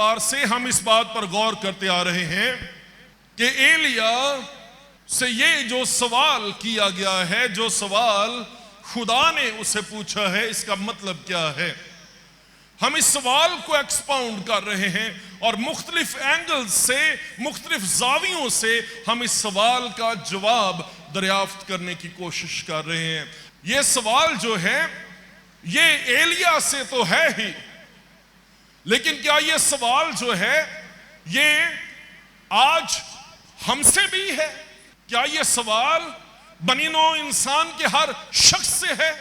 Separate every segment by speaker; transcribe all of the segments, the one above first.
Speaker 1: एतबार से हम इस बात पर गौर करते आ रहे हैं कि एलिया से ये जो सवाल किया गया है, जो सवाल खुदा ने उसे पूछा है, इसका मतलब क्या है। हम इस सवाल को एक्सपाउंड कर रहे हैं और मुख्तलिफ एंगल से, मुख्तलिफ जावियों से हम इस सवाल का जवाब दरियाफ्त करने की कोशिश कर रहे हैं। ये सवाल जो है ये एलिया से तो है ही, लेकिन क्या ये सवाल जो है ये आज हमसे भी है? क्या ये सवाल बनी नौ इंसान के हर शख्स से है?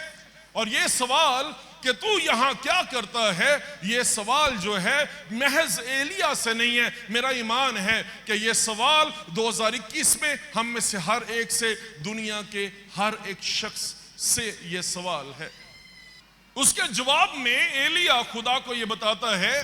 Speaker 1: और ये सवाल कि तू यहां क्या करता है, ये सवाल जो है महज एलिया से नहीं है। मेरा ईमान है कि ये सवाल 2021 में हम में से हर एक से, दुनिया के हर एक शख्स से ये सवाल है। उसके जवाब में एलिया खुदा को ये बताता है,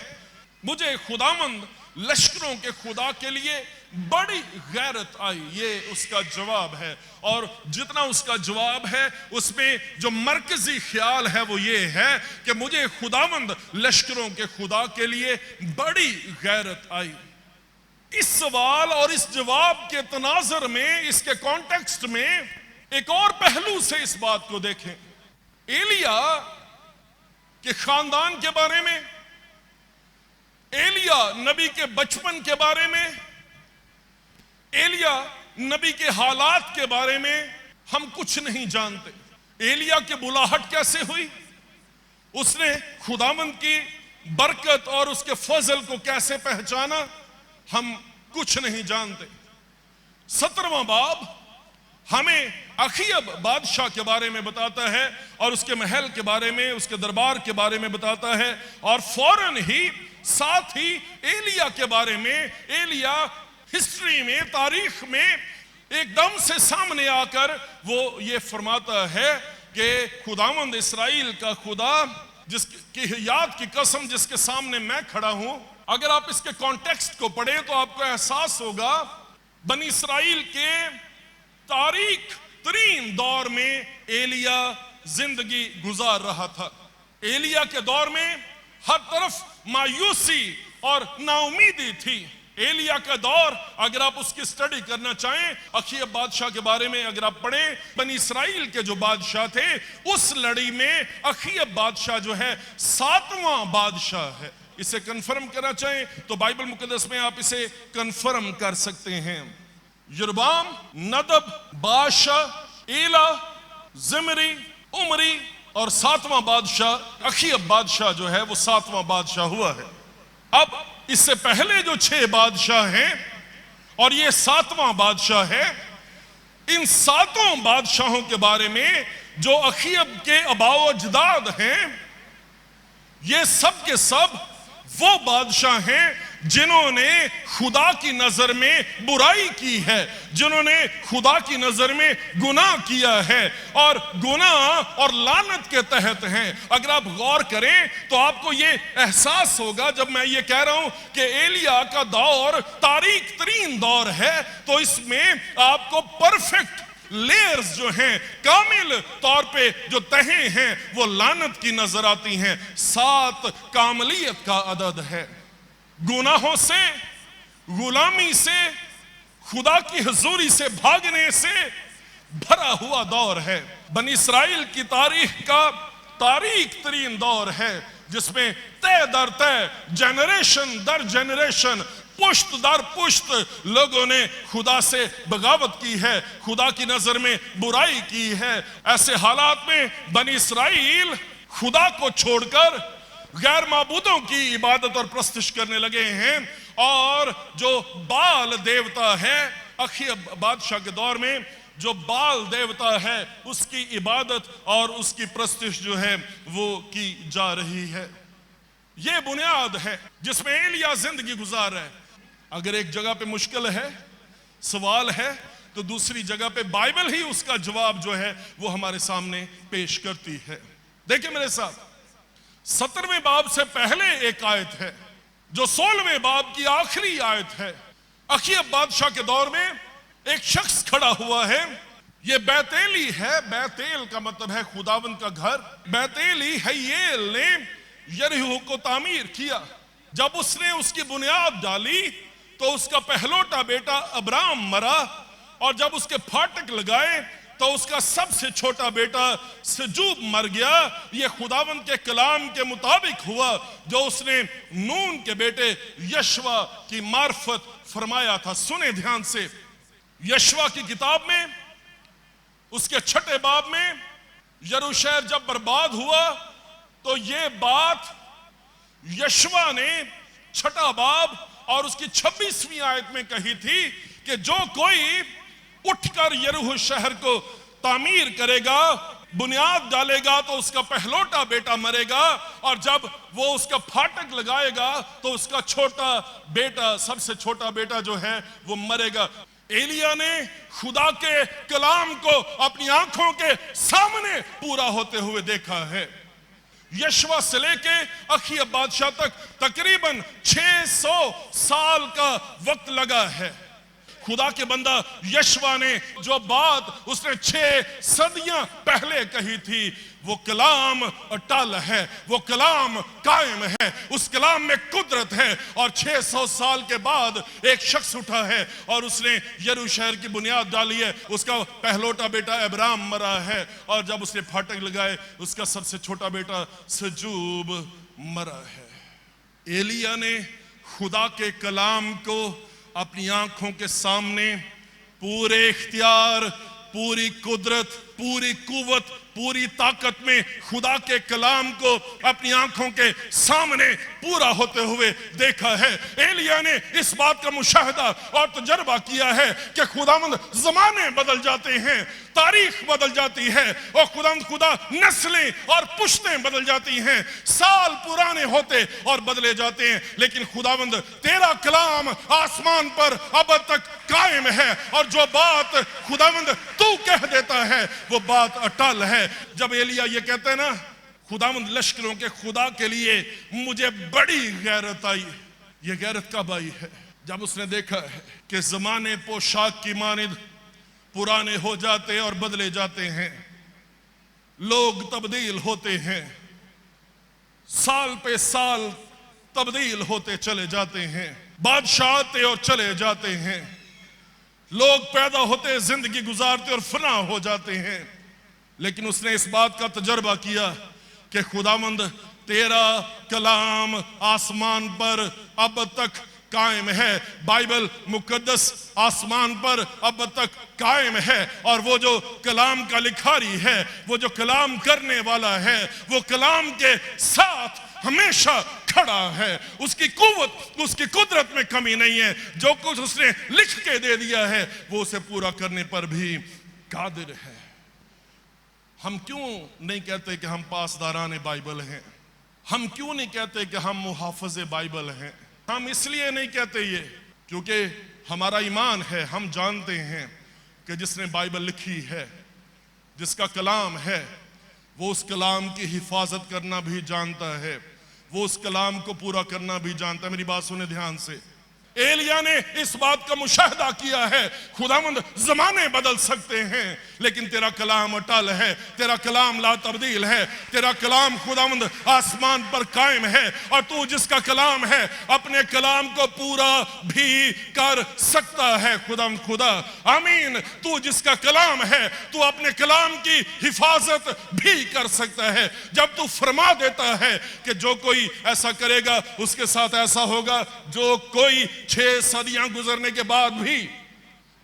Speaker 1: मुझे खुदावंद लश्करों के खुदा के लिए बड़ी गैरत आई। ये उसका जवाब है। और जितना उसका जवाब है उसमें जो मरकजी ख्याल है वो ये है कि मुझे खुदावंद लश्करों के खुदा के लिए बड़ी गैरत आई। इस सवाल और इस जवाब के तनाजर में, इसके कॉन्टेक्स्ट में एक और पहलू से इस बात को देखें। एलिया के खानदान के बारे में, एलिया नबी के बचपन के बारे में, एलिया नबी के हालात के बारे में हम कुछ नहीं जानते। एलिया की बुलाहट कैसे हुई, उसने खुदावंद की बरकत और उसके फजल को कैसे पहचाना, हम कुछ नहीं जानते। 17वां बाब हमें अखीब बादशाह के बारे में बताता है और उसके महल के बारे में, उसके दरबार के बारे में बताता है, और फौरन ही साथ ही एलिया के बारे में, एलिया हिस्ट्री में, तारीख में एकदम से सामने आकर वो ये फरमाता है कि खुदावंद इस्राएल का खुदा जिसकी याद की कसम जिसके सामने मैं खड़ा हूं। अगर आप इसके कॉन्टेक्स्ट को पढ़ें तो आपको एहसास होगा बनी इस्राएल के तारीख तरीन दौर में एलिया जिंदगी गुजार रहा था। एलिया के दौर में हर तरफ मायूसी और नाउमीदी थी। एलिया का दौर, अगर आप उसकी स्टडी करना चाहें, अखीब बादशाह के बारे में अगर आप पढ़ें, बनी इस्राएल के जो बादशाह थे उस लड़ी में अखीब बादशाह जो है 7वां बादशाह है। इसे कंफर्म करना चाहें तो बाइबल मुकद्दस में आप इसे कंफर्म कर सकते हैं। यरबाम, नदब, बादशाह, एला, जिमरी, उमरी और 7वां बादशाह अखीब बादशाह जो है वो 7वां बादशाह हुआ है। अब इससे पहले जो 6 बादशाह हैं और ये 7वां बादशाह है, इन 7 बादशाहों के बारे में जो अखीब के अबाव अजदाद हैं, ये सब के सब वो बादशाह हैं जिन्होंने खुदा की नजर में बुराई की है, जिन्होंने खुदा की नजर में गुनाह किया है और गुनाह और लानत के तहत हैं। अगर आप गौर करें तो आपको ये एहसास होगा जब मैं ये कह रहा हूं कि एलिया का दौर तारीख तरीन दौर है, तो इसमें आपको परफेक्ट लेयर्स जो हैं, कामिल तौर पे जो तहें हैं वो लानत की नजर आती हैं। 7 कामलियत का अदद है। गुनाहों से, गुलामी से, खुदा की हुजूरी से भागने से भरा हुआ दौर है। बनी इस्राएल की तारीख का तारीख तरीन दौर है जिसमें तय दर तय, जनरेशन दर जनरेशन, पुश्त दर पुश्त लोगों ने खुदा से बगावत की है, खुदा की नजर में बुराई की है। ऐसे हालात में बनी इस्राएल खुदा को छोड़कर गैर माबूदों की इबादत और प्रस्तिश करने लगे हैं, और जो बाल देवता है, अखीब बादशाह के दौर में जो बाल देवता है उसकी इबादत और उसकी प्रस्तिश जो है वो की जा रही है। ये बुनियाद है जिसमें एलिया जिंदगी गुजार रहा है। अगर एक जगह पे मुश्किल है, सवाल है, तो दूसरी जगह पे बाइबल ही उसका जवाब जो है वो हमारे सामने पेश करती है। देखिए मेरे साथ, 17वें बाब से पहले एक आयत है जो 16वें बाब की आखिरी आयत है। अखीब बादशाह के दौर में एक शख्स खड़ा हुआ है, ये बैतेली है। बैतेल का मतलब है खुदावंद का घर। बैतेली हय्येल ने यरीहो को तामीर किया। जब उसने उसकी बुनियाद डाली तो उसका पहलौठा बेटा अब्राम मरा, और जब उसके फाटक लगाए तो उसका सबसे छोटा बेटा सजूब मर गया। यह खुदावंद के कलाम के मुताबिक हुआ जो उसने नून के बेटे यशवा की मार्फत फरमाया था। सुने ध्यान से, यशवा की किताब में उसके 6 बाब में यरूशलेम जब बर्बाद हुआ तो यह बात यशवा ने 6 बाब और उसकी 26वीं आयत में कही थी कि जो कोई उठकर यरूह शहर को तामीर करेगा, बुनियाद डालेगा, तो उसका पहलौठा बेटा मरेगा, और जब वो उसका फाटक लगाएगा तो उसका छोटा बेटा, सबसे छोटा बेटा जो है वो मरेगा। एलिया ने खुदा के कलाम को अपनी आंखों के सामने पूरा होते हुए देखा है। यशवा से लेके अखिया बादशाह तक तकरीबन 600 साल का वक्त लगा है। खुदा के बंदा यशवा ने जो बात उसने 6 सदियां पहले कही थी, वो कलाम अटल है, वो कलाम कायम है, उस कलाम में कुदरत है। और 600 साल के बाद एक शख्स उठा है और उसने यरूशलेम की बुनियाद डाली है। उसका पहलौठा बेटा अब्राम मरा है, और जब उसने फाटक लगाए उसका सबसे छोटा बेटा सजूब मरा है। एलिया ने खुदा के कलाम को अपनी आंखों के सामने पूरे इख्तियार, पूरी कुदरत, पूरी कुव्वत, पूरी ताकत में खुदा के कलाम को अपनी आंखों के सामने पूरा होते हुए देखा है। एलिया ने इस बात का मुशाहदा और तजर्बा किया है कि खुदावंद ज़माने बदल जाते हैं, तारीख बदल जाती है, और खुदा नस्लें और पुश्तें बदल जाती हैं, साल पुराने होते और बदले जाते हैं, लेकिन खुदावंद तेरा कलाम आसमान पर अब तक कायम है, और जो बात खुदावंद तू कह देता है वो बात अटल है। जब एलिया ये कहते हैं ना, खुदावंद लश्करों के खुदा के लिए मुझे बड़ी गैरत आई, ये गैरत कब आई है? जब उसने देखा है कि ज़माने पोशाक की मानिद पुराने हो जाते और बदले जाते हैं, लोग तब्दील होते हैं, साल पे साल तब्दील होते चले जाते हैं, बादशाह आते और चले जाते हैं, लोग पैदा होते, जिंदगी गुजारते और फना हो जाते हैं। लेकिन उसने इस बात का तजर्बा किया कि खुदावंद तेरा कलाम आसमान पर अब तक कायम है, बाइबल मुकद्दस आसमान पर अब तक कायम है, और वो जो कलाम का लिखारी है, वो जो कलाम करने वाला है, वो कलाम के साथ हमेशा खड़ा है। उसकी कुव्वत, उसकी कुदरत में कमी नहीं है। जो कुछ उसने लिख के दे दिया है वो उसे पूरा करने पर भी कादिर है। हम क्यों नहीं कहते कि हम पासदारान बाइबल हैं? हम क्यों नहीं कहते कि हम मुहाफ़िज़ बाइबल हैं? हम इसलिए नहीं कहते ये क्योंकि हमारा ईमान है, हम जानते हैं कि जिसने बाइबल लिखी है, जिसका कलाम है, वो उस कलाम की हिफाजत करना भी जानता है, वो उस कलाम को पूरा करना भी जानता है। मेरी बात सुने ध्यान से। एलिया ने इस बात का मुशाहदा किया है, खुदावंद ज़माने बदल सकते हैं लेकिन तेरा कलाम अटल है, तेरा कलाम ला तब्दील है, तेरा कलाम खुदावंद आसमान पर कायम है, और तू जिसका कलाम है अपने कलाम को पूरा भी कर सकता है। खुदावंद खुदा आमीन। तू जिसका कलाम है तू अपने कलाम की हिफाजत भी कर सकता है। जब तू फरमा देता है कि जो कोई ऐसा करेगा उसके साथ ऐसा होगा, जो कोई 6 सदियां गुजरने के बाद भी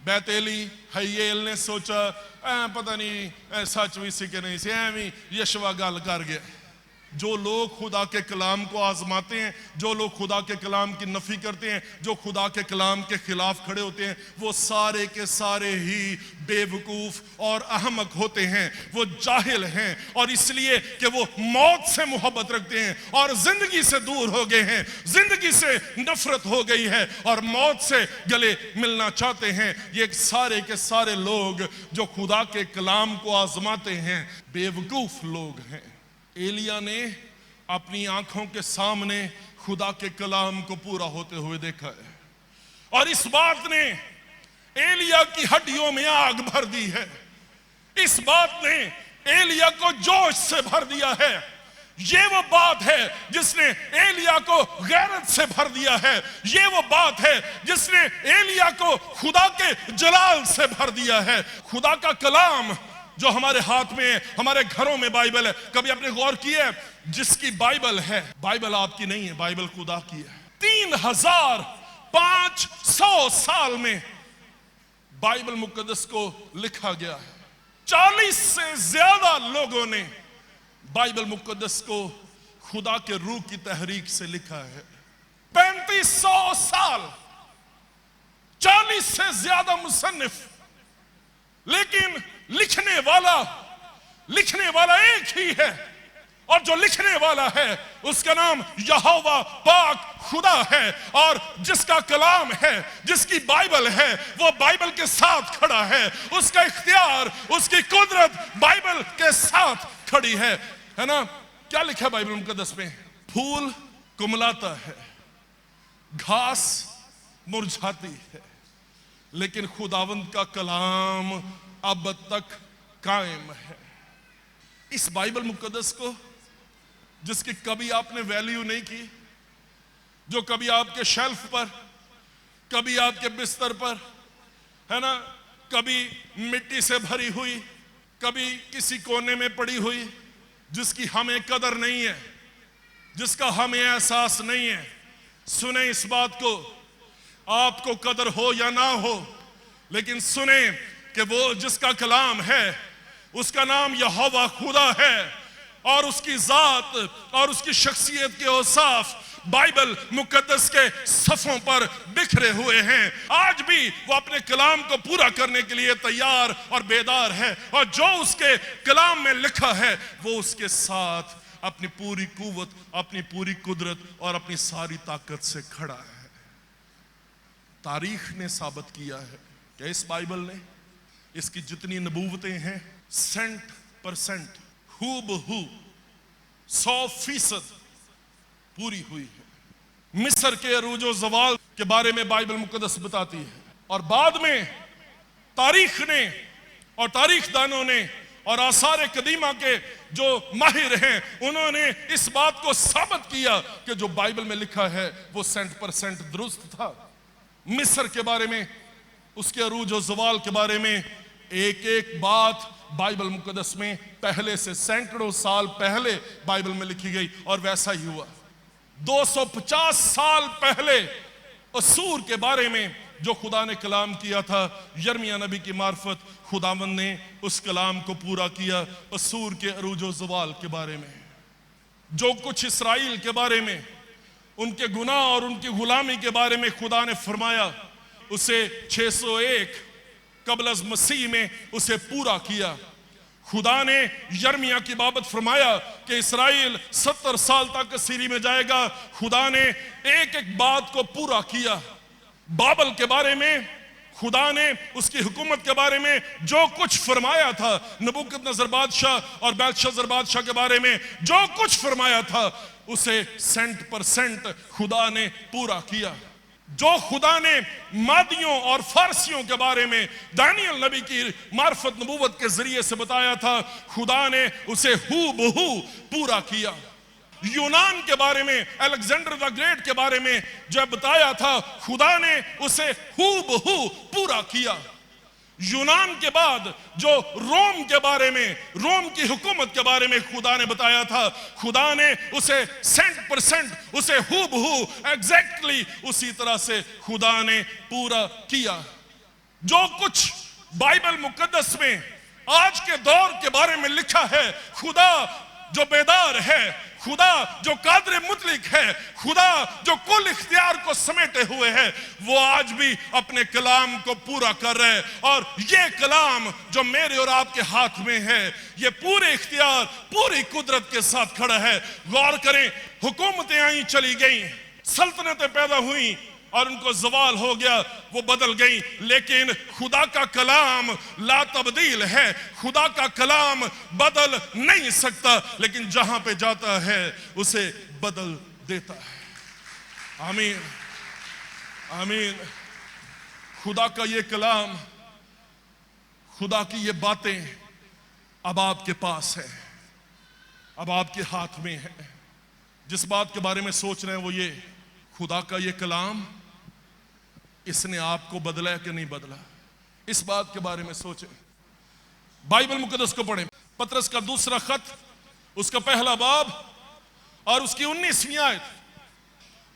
Speaker 1: बैतेली हयेल ने सोचा पता नहीं सच भी सी के नहीं सी, एवं यशवा गल कर गया। जो लोग खुदा के कलाम को आजमाते हैं, जो लोग खुदा के कलाम की नफी करते हैं, जो खुदा के कलाम के खिलाफ खड़े होते हैं, वो सारे के सारे ही बेवकूफ और अहमक होते हैं, वो जाहिल हैं, और इसलिए कि वो मौत से मोहब्बत रखते हैं और जिंदगी से दूर हो गए हैं, जिंदगी से नफरत हो गई है और मौत से गले मिलना चाहते हैं। ये सारे के सारे लोग जो खुदा के कलाम को आजमाते हैं बेवकूफ लोग हैं। एलिया ने अपनी आंखों के सामने खुदा के कलाम को पूरा होते हुए देखा है, और इस बात ने एलिया की हड्डियों में आग भर दी है। इस बात ने एलिया को जोश से भर दिया है। ये वो बात है जिसने एलिया को गैरत से भर दिया है। ये वो बात है जिसने एलिया को खुदा के जलाल से भर दिया है। खुदा का कलाम जो हमारे हाथ में है, हमारे घरों में बाइबल है। कभी आपने गौर किया है, जिसकी बाइबल है, बाइबल आपकी नहीं है, बाइबल खुदा की है। 3500 साल में बाइबल मुकद्दस को लिखा गया है। 40 से ज्यादा लोगों ने बाइबल मुकद्दस को खुदा के रूह की तहरीक से लिखा है। 3500 साल, 40 से ज्यादा मुसन्निफ, लेकिन लिखने वाला एक ही है। और जो लिखने वाला है उसका नाम यहोवा पाक खुदा है। और जिसका कलाम है, जिसकी बाइबल है, वो बाइबल के साथ खड़ा है। उसका इख्तियार, उसकी कुदरत बाइबल के साथ खड़ी है ना। क्या लिखा है बाइबल मुकद्दस में? फूल कुमलाता है, घास मुरझाती है, लेकिन खुदावंद का कलाम अब तक कायम है। इस बाइबल मुकद्दस को, जिसकी कभी आपने वैल्यू नहीं की, जो कभी आपके शेल्फ पर, कभी आपके बिस्तर पर, है ना, कभी मिट्टी से भरी हुई, कभी किसी कोने में पड़ी हुई, जिसकी हमें कदर नहीं है, जिसका हमें एहसास नहीं है। सुने इस बात को, आपको कदर हो या ना हो, लेकिन सुने कि वो जिसका कलाम है उसका नाम यहोवा खुदा है। और उसकी जात और उसकी शख्सियत के औसाफ बाइबल मुकद्दस के सफ़ों पर बिखरे हुए हैं। आज भी वो अपने कलाम को पूरा करने के लिए तैयार और बेदार है। और जो उसके कलाम में लिखा है वो उसके साथ अपनी पूरी कुव्वत, अपनी पूरी कुदरत और अपनी सारी ताकत से खड़ा है। तारीख ने साबित किया है कि इस बाइबल ने, इसकी जितनी नबूवतें हैं, 100% हूबहू 100% पूरी हुई है। मिस्र के अरूजो ज़वाल के बारे में बाइबल मुकद्दस बताती है। और बाद में तारीख ने और तारीखदानों ने और आसार कदीमा के जो माहिर हैं, उन्होंने इस बात को साबित किया कि जो बाइबल में लिखा है वो 100% दुरुस्त था। मिस्र के बारे में, उसके अरूजो ज़वाल के बारे में एक एक बात बाइबल मुकद्दस में पहले से सैकड़ों साल पहले बाइबल में लिखी गई। और वैसा ही हुआ 250 साल पहले असूर के बारे में जो खुदा ने कलाम किया था, यर्मिया नबी की मार्फत खुदावंद ने उस कलाम को पूरा किया। असूर के अरूजो ज़वाल के बारे में, जो कुछ इसराइल के बारे में, उनके गुनाह और उनकी गुलामी के बारे में खुदा ने फरमाया, उसे 601 कबल अज़ मसीह में उसे पूरा किया। खुदा ने यर्मिया की बाबत फरमाया कि इसराइल 70 साल तक सीरी में जाएगा। खुदा ने एक एक बात को पूरा किया। बाबल के बारे में खुदा ने उसकी हुकूमत के बारे में जो कुछ फरमाया था, नबूकदनेस्सर बादशाह और बेलशस्सर बादशाह के बारे में जो कुछ फरमाया था, उसे 100% खुदा ने पूरा किया। जो खुदा ने मादियों और फारसियों के बारे में दानियल नबी की मार्फत नबूवत के जरिए से बताया था, खुदा ने उसे हूबहू पूरा किया। यूनान के बारे में, अलेक्जेंडर द ग्रेट के बारे में जब बताया था, खुदा ने उसे हूबहू पूरा किया। यूनान के बाद जो रोम के बारे में, रोम की हुकूमत के बारे में खुदा ने बताया था, खुदा ने उसे 100%, उसे हूबहू एग्जैक्टली उसी तरह से खुदा ने पूरा किया। जो कुछ बाइबल मुकद्दस में आज के दौर के बारे में लिखा है, खुदा जो बेदार है, खुदा जो कादिर मुतलिक है, खुदा जो कुल इख्तियार को समेटे हुए है, वो आज भी अपने कलाम को पूरा कर रहे हैं। और ये कलाम जो मेरे और आपके हाथ में है, ये पूरे इख्तियार, पूरी कुदरत के साथ खड़ा है। गौर करें, हुकूमतें आई चली गई, सल्तनतें पैदा हुई और उनको ज़वाल हो गया, वो बदल गई, लेकिन खुदा का कलाम ला तब्दील है। खुदा का कलाम बदल नहीं सकता, लेकिन जहां पे जाता है उसे बदल देता है। आमीन, आमीन। खुदा का ये कलाम, खुदा की ये बातें अब आपके पास है, अब आपके हाथ में है। जिस बात के बारे में सोच रहे हैं वो ये, खुदा का ये कलाम इसने आपको बदला है कि नहीं बदला, इस बात के बारे में सोचें। बाइबल मुकद्दस को पढ़ें, पतरस का दूसरा खत, उसका पहला बाब और उसकी 19वीं आयत।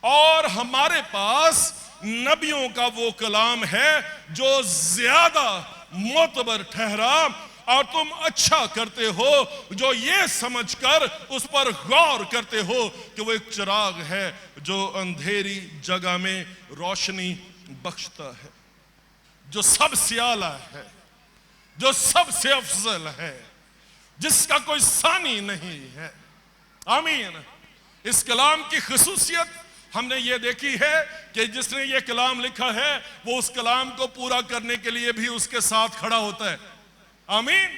Speaker 1: और हमारे पास नबियों का वो कलाम है जो ज्यादा मोतबर ठहरा, और तुम अच्छा करते हो जो ये समझकर उस पर गौर करते हो कि वो एक चिराग है जो अंधेरी जगह में रोशनी बख्शता है, जो सबसे आला है, जो सबसे अफजल है, जिसका कोई सानी नहीं है। आमीन। इस कलाम की खुसूसियत हमने ये देखी है कि जिसने ये कलाम लिखा है वो उस कलाम को पूरा करने के लिए भी उसके साथ खड़ा होता है। आमीन।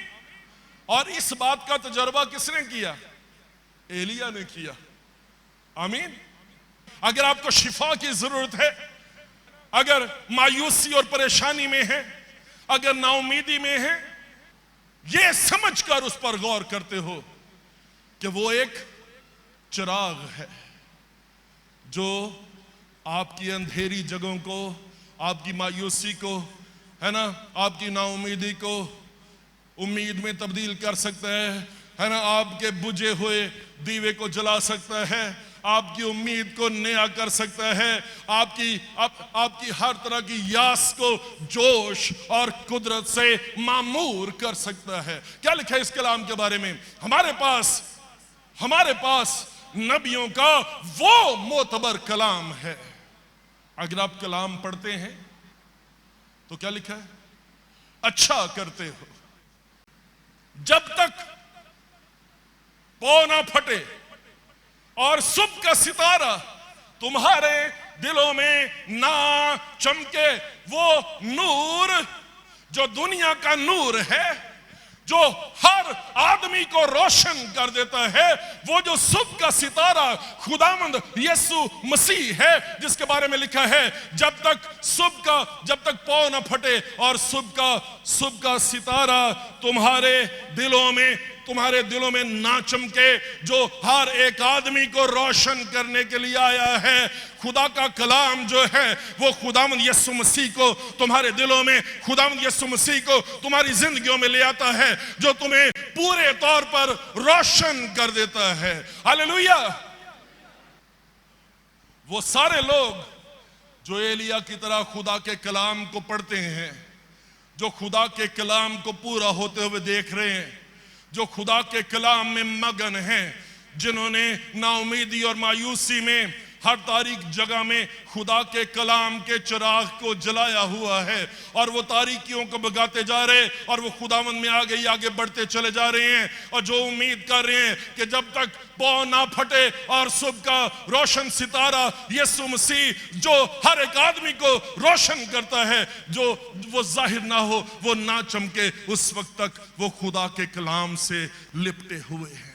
Speaker 1: और इस बात का तजर्बा किसने किया? एलिया ने किया। आमीन। अगर आपको शिफा की जरूरत है, अगर मायूसी और परेशानी में है, अगर नाउमीदी में है, ये समझकर उस पर गौर करते हो कि वो एक चिराग है जो आपकी अंधेरी जगहों को, आपकी मायूसी को, है ना, आपकी नाउमीदी को उम्मीद में तब्दील कर सकता है ना, आपके बुझे हुए दीवे को जला सकता है, आपकी उम्मीद को नया कर सकता है, आपकी हर तरह की यास को जोश और कुदरत से मामूर कर सकता है। क्या लिखा है इस कलाम के बारे में? हमारे पास नबियों का वो मोतबर कलाम है। अगर आप कलाम पढ़ते हैं तो क्या लिखा है? अच्छा करते हो जब तक पौ ना फटे और सुबह का सितारा तुम्हारे दिलों में ना चमके। वो नूर जो दुनिया का नूर है, जो हर आदमी को रोशन कर देता है, वो जो सुबह का सितारा खुदावंद यीशु मसीह है, जिसके बारे में लिखा है जब तक पौ न फटे और सुबह का सितारा तुम्हारे दिलों में ना चमके, जो हर एक आदमी को रोशन करने के लिए आया है। खुदा का कलाम जो है वो खुदावंद यीशु मसीह को तुम्हारे दिलों में, खुदावंद यीशु मसीह को तुम्हारी जिंदगियों में ले आता है, जो तुम्हें पूरे तौर पर रोशन कर देता है। हालेलुया। वो सारे लोग जो एलिया की तरह खुदा के कलाम को पढ़ते हैं, जो खुदा के कलाम को पूरा होते हुए देख रहे हैं, जो खुदा के कलाम में मगन हैं, जिन्होंने नाउमीदी और मायूसी में हर तारीख जगह में खुदा के कलाम के चिराग को जलाया हुआ है, और वो तारीकियों को भगाते जा रहे हैं और वो खुदावंद में आगे बढ़ते चले जा रहे हैं, और जो उम्मीद कर रहे हैं कि जब तक पौ ना फटे और सुबह का रोशन सितारा यीशु मसीह जो हर एक आदमी को रोशन करता है, जो वो जाहिर ना हो, वो ना चमके, उस वक्त तक वो खुदा के कलाम से लिपटे हुए हैं।